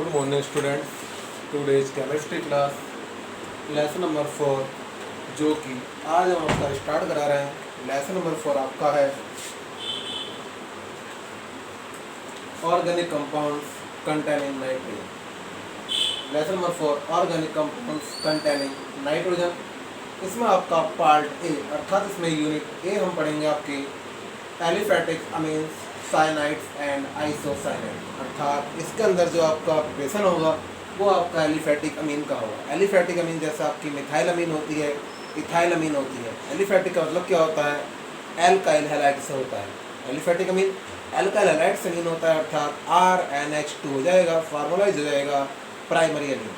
Good morning students. Today's chemistry class lesson number 4, जो कि आज हम आपका स्टार्ट करा रहे हैं। लेसन नंबर 4 आपका है organic compounds containing nitrogen. Lesson number 4 organic compounds containing nitrogen. इसमें आपका पार्ट ए अर्थात इसमें यूनिट ए हम पढ़ेंगे आपके aliphatic amines, cyanides and isocyanide. अर्थात इसके अंदर जो आपका प्रिपरेशन होगा वो आपका एलिफेटिक अमीन का होगा। एलिफेटिक अमीन जैसे आपकी मिथाइल अमीन होती है, इथाइल अमीन होती है। एलिफेटिक का मतलब क्या होता है? एल्काइल हैलाइड से होता है। एलिफेटिक अमीन एल्काइल हैलाइड से अमीन होता है, अर्थात RNH2 हो जाएगा, फार्मलाइज हो जाएगा प्राइमरी अमीन।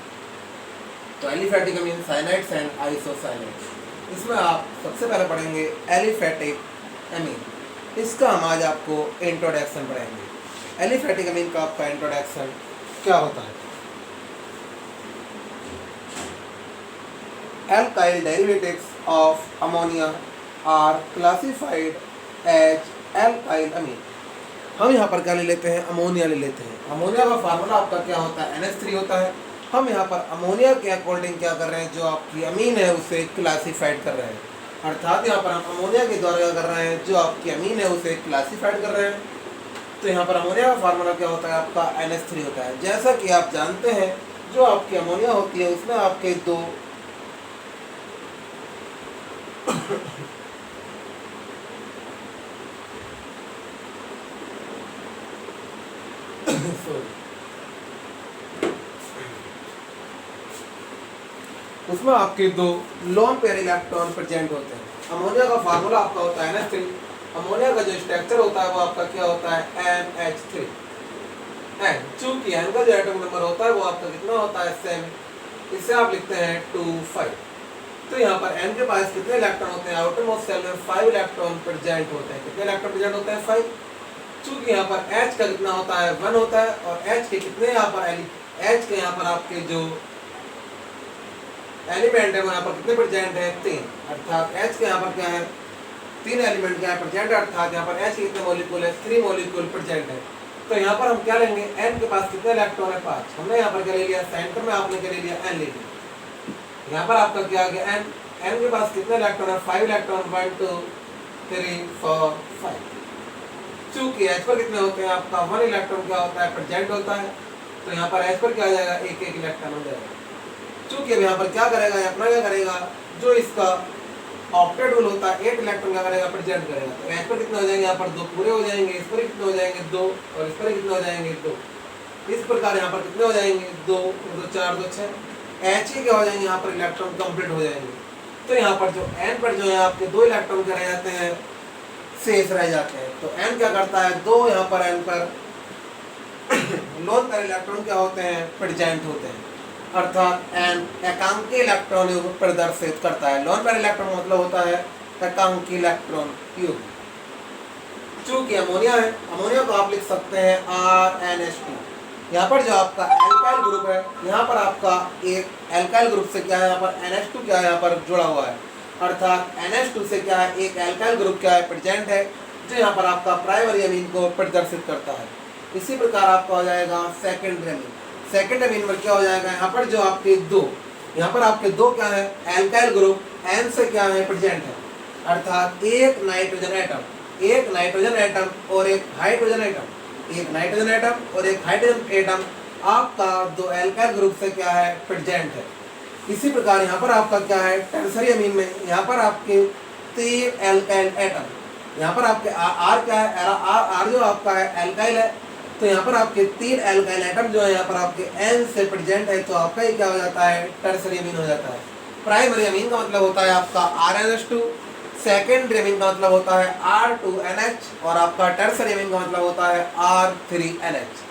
तो एलिफेटिक अमीन, साइनाइड्स एंड आइसोसाइनाइड्स। इसमें आप सबसे पहले पढ़ेंगे एलिफेटिक अमीन। इसका हम आज आपको इंट्रोडक्शन पढ़ेंगे। एलिफेटिक अमीन का आपका इंट्रोडक्शन क्या होता है? Alkyl derivatives of ammonia are classified as alkyl amine. हम यहाँ पर क्या ले लेते हैं? अमोनिया ले लेते हैं। अमोनिया का फार्मूला आपका क्या होता है? NH3 होता है। हम यहाँ पर अमोनिया के अकॉर्डिंग क्या कर रहे हैं? जो आपकी अमीन है उसे क्लासिफाइड कर रहे हैं। अर्थात यहाँ पर हम अमोनिया के द्वारा क्या कर रहे हैं? जो आपकी अमीन है उसे क्लासिफाइड कर रहे हैं। तो यहाँ पर अमोनिया का फार्मूला क्या होता है? आपका NH3 होता है। जैसा कि आप जानते हैं जो आपकी अमोनिया होती है उसमें आपके दो उसमें आपके दो लोन पेयर इलेक्ट्रॉन प्रेजेंट होते हैं। अमोनिया का फार्मूला आपका होता है NH3। अमोनिया का जो स्ट्रक्चर होता है वो आपका क्या होता है? NH3। एंड चूंकि N का जो एटॉमिक नंबर होता है वो आपका कितना होता है? 7। इससे आप लिखते हैं 2, 5। तो यहाँ पर N के पास कितने इलेक्ट्रॉन होते हैं? आउटर मोस्ट शेल में 5 इलेक्ट्रॉन प्रेजेंट होते हैं। कितने इलेक्ट्रॉन प्रेजेंट होते हैं? 5। चूंकि यहाँ पर H का कितना होता है? 1 होता है। और H के कितने यहाँ पर H के यहाँ पर आपके जो एलिमेंट है वो यहाँ पर कितने प्रेजेंट है? 3। अर्थात H के यहाँ पर क्या है? 3 एलिमेंट क्या है? प्रेजेंट है। अर्थात यहाँ पर H के कितने मॉलिक्यूल है? 3 मॉलिक्यूल प्रेजेंट है। तो यहाँ पर हम क्या लेंगे? N के पास कितने इलेक्ट्रॉन है? 5। हमने यहाँ पर क्या ले लिया? सेंटर में आपने क्या ले लिया? N ले लिया। यहाँ पर आपका क्या आ गया? N के पास कितने इलेक्ट्रॉन है? 5 इलेक्ट्रॉन। 1 2 3 4 5। चूंकि H पर कितने होते हैं? आपका 1 इलेक्ट्रॉन क्या होता है? प्रेजेंट होता है। तो यहाँ पर H पर क्या आ जाएगा? एक इलेक्ट्रॉन हो जाएगा। चूंकि अब यहाँ पर क्या करेगा? अपना क्या करेगा? जो इसका ऑक्टेट रूल होता है 8 इलेक्ट्रॉन क्या करेगा? प्रेजेंट करेगा। तो H पर कितने हो जाएंगे? यहाँ पर 2 पूरे हो जाएंगे। इस पर कितने हो जाएंगे? 2। और इस पर कितने हो जाएंगे? 2। इस प्रकार यहाँ पर कितने हो जाएंगे? 2 2 4 2 6। H के क्या हो जाएंगे? यहाँ पर इलेक्ट्रॉन कंप्लीट हो जाएंगे। तो यहाँ पर जो N पर जो है आपके 2 इलेक्ट्रॉन क्या रह जाते हैं? शेष रह जाते हैं। तो N क्या करता है? 2 यहाँ पर N पर लोन पेयर इलेक्ट्रॉन क्या होते हैं? प्रेजेंट होते हैं। अर्थात N एकांकी इलेक्ट्रॉन युग्म प्रदर्शित करता है। लोन पेयर इलेक्ट्रॉन मतलब होता है एकांकी इलेक्ट्रॉन युग्म। चूंकि अमोनिया है, अमोनिया को आप लिख सकते हैं RNH2। यहाँ पर जो आपका एल्काइल ग्रुप है, यहाँ पर आपका एक एल्काइल ग्रुप से क्या है? यहाँ पर NH2 क्या है? यहाँ पर जुड़ा हुआ है। अर्थात NH2 से क्या है? एक एल्काइल ग्रुप क्या है? प्रेजेंट है, जो यहाँ पर आपका प्राइमरी अमीन को प्रदर्शित करता है। इसी प्रकार आपका हो जाएगा सेकेंडरी अमीन। सेकेंड अमीन में क्या हो जाएगा? यहाँ पर जो आपके दो, यहाँ पर आपके दो क्या है? एल्काइल ग्रुप N से क्या है? प्रेजेंट है। अर्थात एक नाइट्रोजन एटम और एक हाइड्रोजन एटम, एक नाइट्रोजन एटम और एक हाइड्रोजन एटम आपका दो एल्काइल ग्रुप से क्या है? प्रेजेंट है। इसी प्रकार यहाँ पर आपका क्या है? टर्सरी अमीन में यहाँ पर आपके 3 एल्काइल एटम। यहाँ पर आपके R क्या है? R जो आपका है एल्काइल है। तो यहाँ पर आपके 3 एल्काइल एटम जो है यहाँ पर आपके N से प्रेजेंट है। तो आपका ये क्या हो जाता है? टर्सरी अमीन हो जाता है। प्राइमरी अमीन का मतलब होता है आपका RNH2। सेकेंडरी अमीन का मतलब होता है R2NH। और आपका टर्सरी अमीन का मतलब होता है R3NH।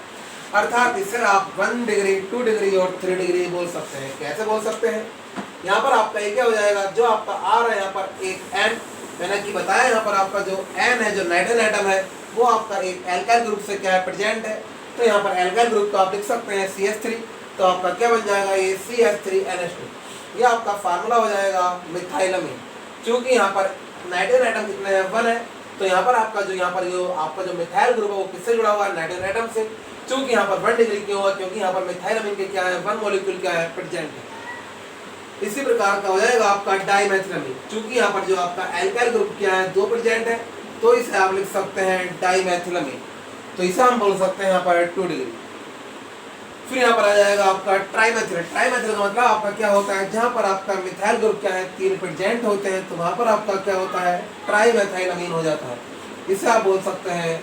अर्थात इससे आप 1 डिग्री, 2 डिग्री और 3 डिग्री बोल सकते हैं। कैसे बोल सकते हैं? यहाँ पर आपका ये क्या हो जाएगा? जो आपका R है यहाँ पर एक N, मैंने कि बताया यहाँ पर आपका जो N है, जो नाइट्रोजन एटम है, वो आपका एक एल्काइल ग्रुप से क्या है? प्रेजेंट है। तो यहाँ पर एल्काइल ग्रुप को आप लिख सकते हैं CH3। तो आपका क्या बन जाएगा? ये CH3NH2। ये आपका फार्मूला हो जाएगा मिथाइल अमीन। चूंकि यहाँ पर नाइट्रोजन एटम कितने हैं? 1 है। तो यहाँ पर आपका जो मिथाइल ग्रुप है वो किससे जुड़ा हुआ है? नाइट्रोजन एटम से। चूंकि यहाँ पर 1 डिग्री क्यों हुआ, क्योंकि यहाँ पर मिथाइलअमीन के क्या है, 1 मॉलिक्यूल क्या है, प्रेजेंट है। इसी प्रकार का हो जाएगा आपका डाइमेथिलअमीन, चूंकि यहाँ पर जो आपका एल्काइल ग्रुप क्या है 2 प्रेजेंट है, तो इसे आप लिख सकते हैं डाइमेथिलअमीन, तो इसे हम बोल सकते हैं यहाँ पर 2 डिग्री। फिर यहाँ पर आ जाएगा आपका ट्राइमेथिल। ट्राइमेथिल का मतलब आपका क्या होता है, जहाँ पर आपका मिथाइल ग्रुप क्या है 3 प्रेजेंट होते हैं, तो वहाँ पर आपका क्या होता है, ट्राइमेथिलअमीन हो जाता है, इसे आप बोल सकते हैं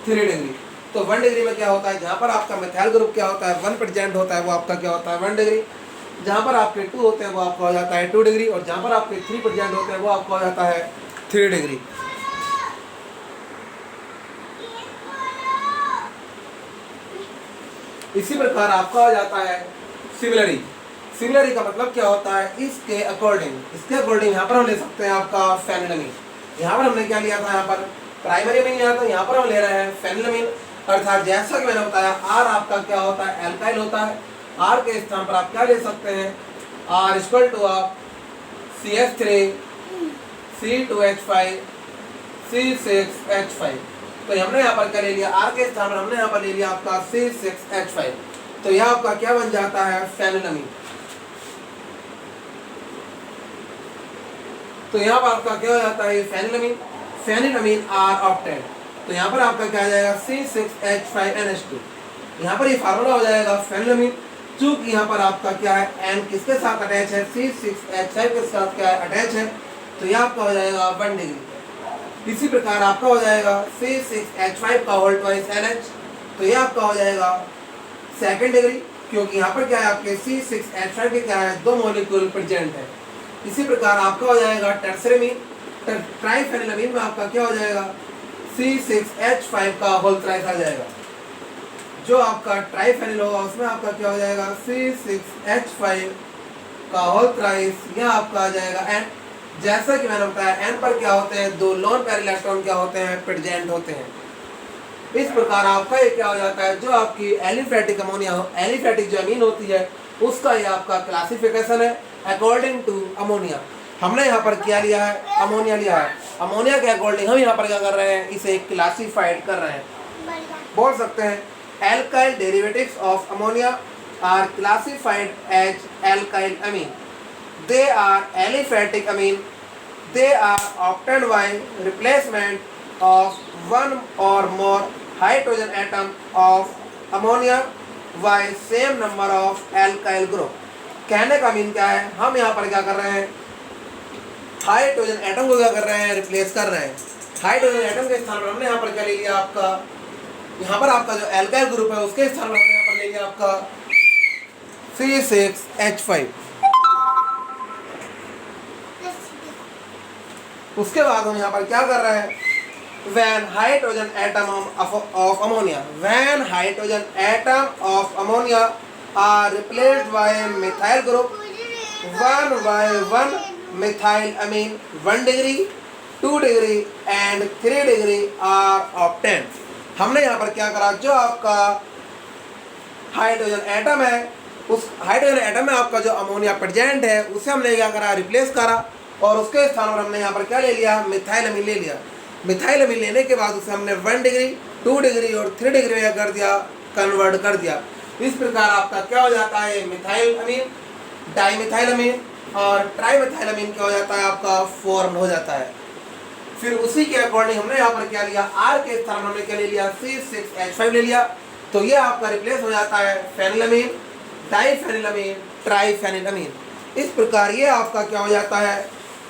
3 डिग्री। तो 1 डिग्री में क्या होता है, जहाँ पर आपका मिथाइल ग्रुप क्या होता है 1 प्रेजेंट होता है, वो आपका क्या होता है 1 डिग्री। जहाँ पर आपके 2 होते हैं वो आपका हो जाता है 2 डिग्री, और जहाँ पर आपके 3 प्रेजेंट होते हैं वो आपका हो जाता है 3 डिग्री। इसी प्रकार आपका हो जाता है सिमिलरी। सिमिलरी का मतलब क्या होता है, इसके अकॉर्डिंग यहाँ पर हम ले सकते हैं आपका फेनिलअमीन। यहाँ पर हमने क्या लिया था, यहाँ पर प्राइमरी अमीन लिया था, यहाँ पर हम ले रहे हैं फेनिलअमीन। अर्थात जैसा कि मैंने बताया आर आपका क्या होता है, एल्काइल होता है। आर के स्थान पर आप क्या ले सकते हैं, आर इक्वल टू आप CH3 C2H5 C6H5। तो हमने यहाँ पर क्या ले लिया, आर के स्थान पर हमने यहाँ पर ले लिया आपका C6H5, तो यह आपका क्या बन जाता है, फेनिलअमीन। तो यहाँ पर आपका क्या हो जाता है, फेनिलअमीन। फेनिलअमीन आर ऑक्टेट, तो यहाँ पर आपका क्या आ जाएगा, C6H5NH2। यहाँ पर ये फार्मूला हो जाएगा फेनिलअमीन, चूंकि यहाँ पर आपका क्या है, N किसके साथ अटैच है, C6H5 के साथ क्या है, अटैच है, तो यह आपका हो जाएगा 1 डिग्री। इसी प्रकार आपका हो जाएगा C6H5 का होल ट्वाइस NH, तो यह आपका हो जाएगा 2nd डिग्री, क्योंकि यहाँ पर क्या है, आपके C6H5 के क्या है, 2 मॉलिक्यूल प्रेजेंट है। इसी प्रकार आपका हो जाएगा टर्सरी अमीन। ट्राइफेनिलअमीन में आपका क्या हो जाएगा, C6H5 का होल थ्राइस आ जाएगा। जो आपका ट्राइफेनिल होगा उसमें आपका क्या हो जाएगा, C6H5 का होल थ्राइस, यह आपका आ जाएगा N। जैसा कि मैंने बताया N पर क्या होते हैं, 2 लोन पेयर इलेक्ट्रॉन क्या होते हैं, प्रेजेंट होते हैं। इस प्रकार आपका ये क्या हो जाता है, जो आपकी एलिफेटिक अमोनिया हो, एलिफेटिक जो अमीन होती है उसका ये आपका क्लासिफिकेशन है अकॉर्डिंग टू अमोनिया। हमने यहाँ पर क्या लिया है, अमोनिया लिया है। अमोनिया के अकॉर्डिंग हम यहाँ पर क्या कर रहे हैं, इसे क्लासिफाइड कर रहे हैं। बोल सकते हैं alkyl derivatives of ammonia are classified as alkyl amine. They are aliphatic amine. They are obtained by replacement of 1 or more hydrogen atom of ammonia by same number of alkyl group। कहने का mean क्या है, हम यहाँ पर क्या कर रहे हैं, हाइड्रोजन एटम को क्या कर रहे हैं, रिप्लेस कर रहे हैं। हाइड्रोजन एटम के स्थान पर हमने यहाँ पर क्या ले लिया, आपका यहाँ पर आपका जो एल्काइल ग्रुप है उसके स्थान पर हमने यहाँ पर ले लिया आपका C6H5। उसके बाद हम यहाँ पर क्या कर रहे हैं, when hydrogen atom of ammonia, when hydrogen atom of ammonia are replaced by a methyl group 1 by 1 methyl amine 1 degree 2 degree and 3 degree are obtained। हमने यहाँ पर क्या करा, जो आपका हाइड्रोजन एटम है उस हाइड्रोजन एटम में आपका जो अमोनिया प्रेजेंट है उसे हमने क्या करा, रिप्लेस करा, और उसके स्थान पर हमने यहाँ पर क्या ले लिया, मिथाइल अमीन ले लिया। मिथाइल अमीन लेने के बाद उसे हमने 1 डिग्री 2 डिग्री और 3 डिग्री में कर दिया, कन्वर्ट कर दिया। इस प्रकार आपका क्या हो जाता है, मिथाइल अमीन, डाइमिथाइल अमीन और ट्राइमिथाइल अमीन क्या हो जाता है, आपका फॉर्म हो जाता है। फिर उसी के अकॉर्डिंग हमने यहाँ पर क्या लिया, आर के स्थान हमने क्या ले लिया, C6H5 ले लिया, तो ये आपका रिप्लेस हो जाता है फेनिलअमीन, डाइफेनिलअमीन, ट्राइफेनिलअमीन। इस प्रकार ये आपका क्या हो जाता है,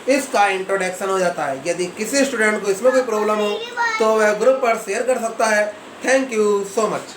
इसका इंट्रोडक्शन हो जाता है। यदि किसी स्टूडेंट को इसमें कोई प्रॉब्लम हो तो वह ग्रुप पर शेयर कर सकता है। Thank you so much.